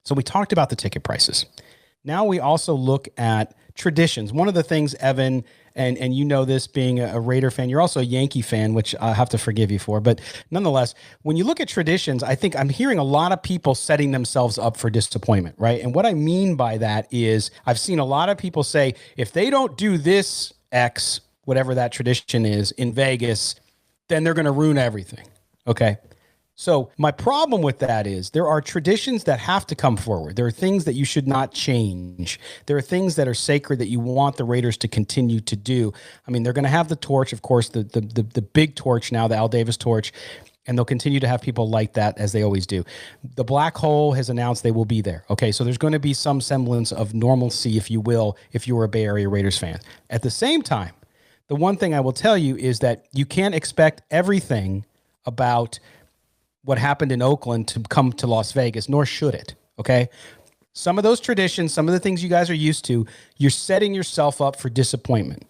So we talked about the ticket prices. Now we also look at traditions. One of the things, Evan, and you know this being a Raider fan, you're also a Yankee fan, which I have to forgive you for. But nonetheless, when you look at traditions, I think I'm hearing a lot of people setting themselves up for disappointment, right? And what I mean by that is I've seen a lot of people say, if they don't do this X, whatever that tradition is in Vegas, then they're going to ruin everything. Okay. So my problem with that is there are traditions that have to come forward. There are things that you should not change. There are things that are sacred that you want the Raiders to continue to do. I mean, they're going to have the torch, of course, the big torch now, the Al Davis torch, and they'll continue to have people light that as they always do. The Black Hole has announced they will be there. Okay, so there's going to be some semblance of normalcy, if you will, if you were a Bay Area Raiders fan. At the same time, the one thing I will tell you is that you can't expect everything about what happened in Oakland to come to Las Vegas, nor should it, okay? Some of those traditions, some of the things you guys are used to, you're setting yourself up for disappointment.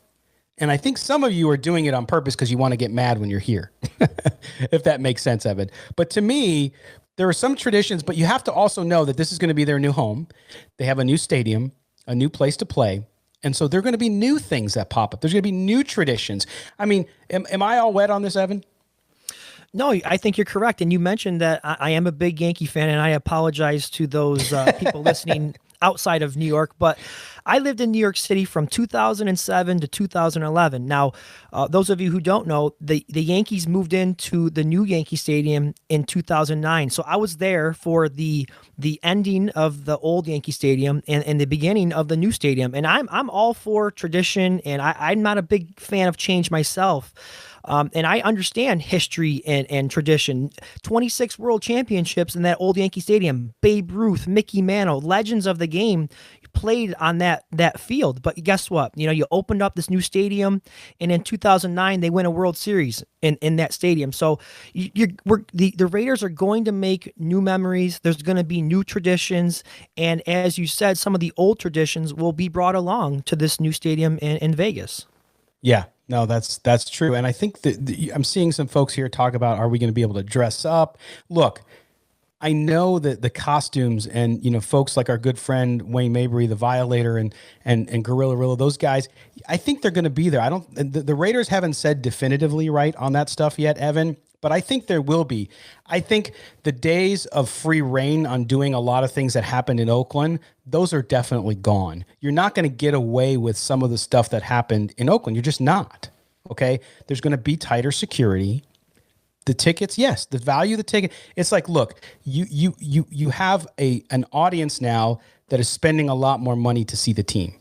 And I think some of you are doing it on purpose because you want to get mad when you're here, if that makes sense, Evan. But to me, there are some traditions, but you have to also know that this is going to be their new home. They have a new stadium, a new place to play. And so there are going to be new things that pop up. There's going to be new traditions. I mean, am I all wet on this, Evan? No, I think you're correct. And you mentioned that I am a big Yankee fan, and I apologize to those people listening outside of New York. But I lived in New York City from 2007 to 2011. Now, those of you who don't know, the Yankees moved into the new Yankee Stadium in 2009. So I was there for the ending of the old Yankee Stadium and the beginning of the new stadium. And I'm all for tradition, and I'm not a big fan of change myself. And I understand history and tradition. 26 world championships in that old Yankee Stadium. Babe Ruth, Mickey Mantle, legends of the game played on that field. But guess what? You opened up this new stadium, and in 2009 they win a World Series in that stadium. So the Raiders are going to make new memories. There's going to be new traditions, and as you said, some of the old traditions will be brought along to this new stadium in Vegas. Yeah. No, that's true. And I think that I'm seeing some folks here talk about, are we going to be able to dress up? Look, I know that the costumes and, folks like our good friend Wayne Mabry, the Violator and Gorilla, those guys, I think they're going to be there. The Raiders haven't said definitively right on that stuff yet, Evan, but I think there will be. I think the days of free reign on doing a lot of things that happened in Oakland, those are definitely gone. You're not going to get away with some of the stuff that happened in Oakland. You're just not. Okay? There's going to be tighter security. The tickets, yes, the value of the ticket. It's like, look, you have an audience now that is spending a lot more money to see the team.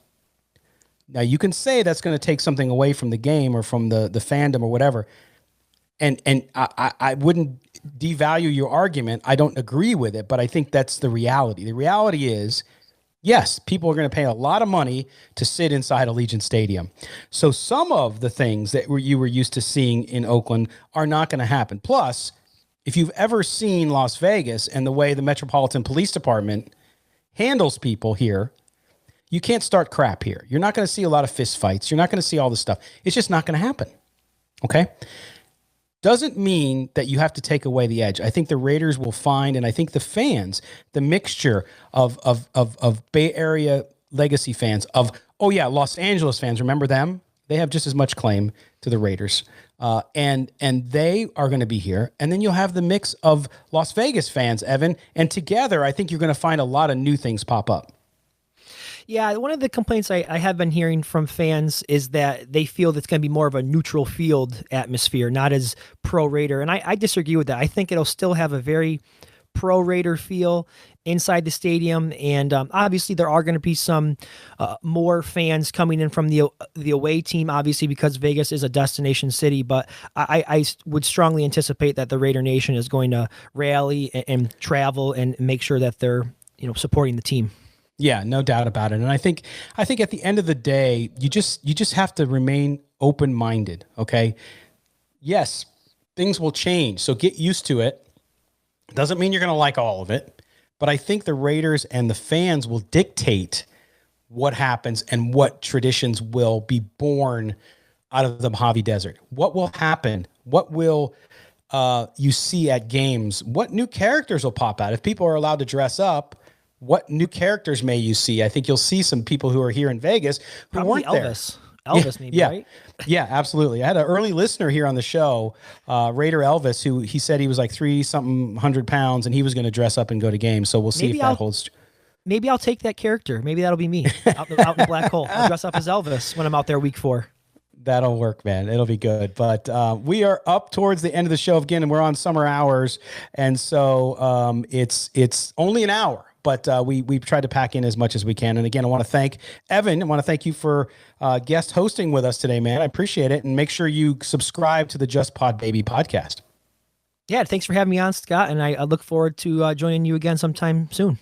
Now, you can say that's going to take something away from the game or from the fandom or whatever. And I wouldn't devalue your argument. I don't agree with it, but I think that's the reality. The reality is, yes, people are going to pay a lot of money to sit inside Allegiant Stadium. So some of the things that you were used to seeing in Oakland are not going to happen. Plus, if you've ever seen Las Vegas and the way the Metropolitan Police Department handles people here, you can't start crap here. You're not going to see a lot of fist fights. You're not going to see all this stuff. It's just not going to happen. Okay? Doesn't mean that you have to take away the edge. I think the Raiders will find, and I think the fans, the mixture of Bay Area legacy fans, Los Angeles fans, remember them? They have just as much claim to the Raiders. And they are going to be here. And then you'll have the mix of Las Vegas fans, Evan. And together, I think you're going to find a lot of new things pop up. Yeah, one of the complaints I have been hearing from fans is that they feel that's going to be more of a neutral field atmosphere, not as pro-Raider. And I disagree with that. I think it'll still have a very pro-Raider feel inside the stadium. And obviously there are going to be some more fans coming in from the away team, obviously, because Vegas is a destination city. But I would strongly anticipate that the Raider Nation is going to rally and travel and make sure that they're supporting the team. Yeah, no doubt about it. And I think at the end of the day, you just have to remain open-minded, okay? Yes, things will change, so get used to it. Doesn't mean you're going to like all of it, but I think the Raiders and the fans will dictate what happens and what traditions will be born out of the Mojave Desert. What will happen? What will you see at games? What new characters will pop out? If people are allowed to dress up, what new characters may you see? I think you'll see some people who are here in Vegas who Probably weren't Elvis. Elvis, maybe, right? Yeah, absolutely. I had an early listener here on the show, Raider Elvis, who he said he was like 300 pounds and he was going to dress up and go to games. So we'll see if that holds. Maybe I'll take that character. Maybe that'll be me out in the black hole. I'll dress up as Elvis when I'm out there week 4. That'll work, man. It'll be good. But we are up towards the end of the show again, and we're on summer hours. And so it's only an hour. But we've tried to pack in as much as we can. And again, I want to thank Evan. I want to thank you for guest hosting with us today, man. I appreciate it. And make sure you subscribe to the Just Pod Baby podcast. Yeah, thanks for having me on, Scott. And I look forward to joining you again sometime soon.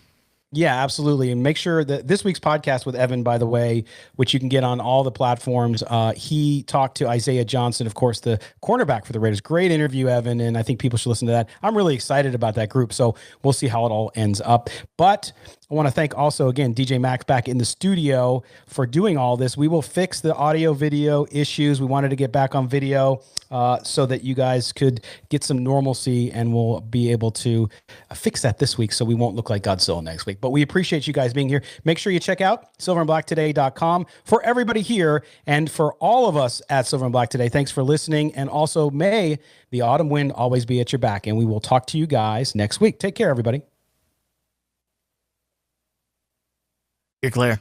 Yeah, absolutely. And make sure that this week's podcast with Evan, by the way, which you can get on all the platforms, he talked to Isaiah Johnson, of course, the cornerback for the Raiders. Great interview, Evan, and I think people should listen to that. I'm really excited about that group, so we'll see how it all ends up. But I want to thank also, again, DJ Max back in the studio for doing all this. We will fix the audio video issues. We wanted to get back on video so that you guys could get some normalcy, and we'll be able to fix that this week so we won't look like Godzilla next week. But we appreciate you guys being here. Make sure you check out silverandblacktoday.com for everybody here and for all of us at Silver and Black Today. Thanks for listening. And also, may the autumn wind always be at your back. And we will talk to you guys next week. Take care, everybody. You're clear.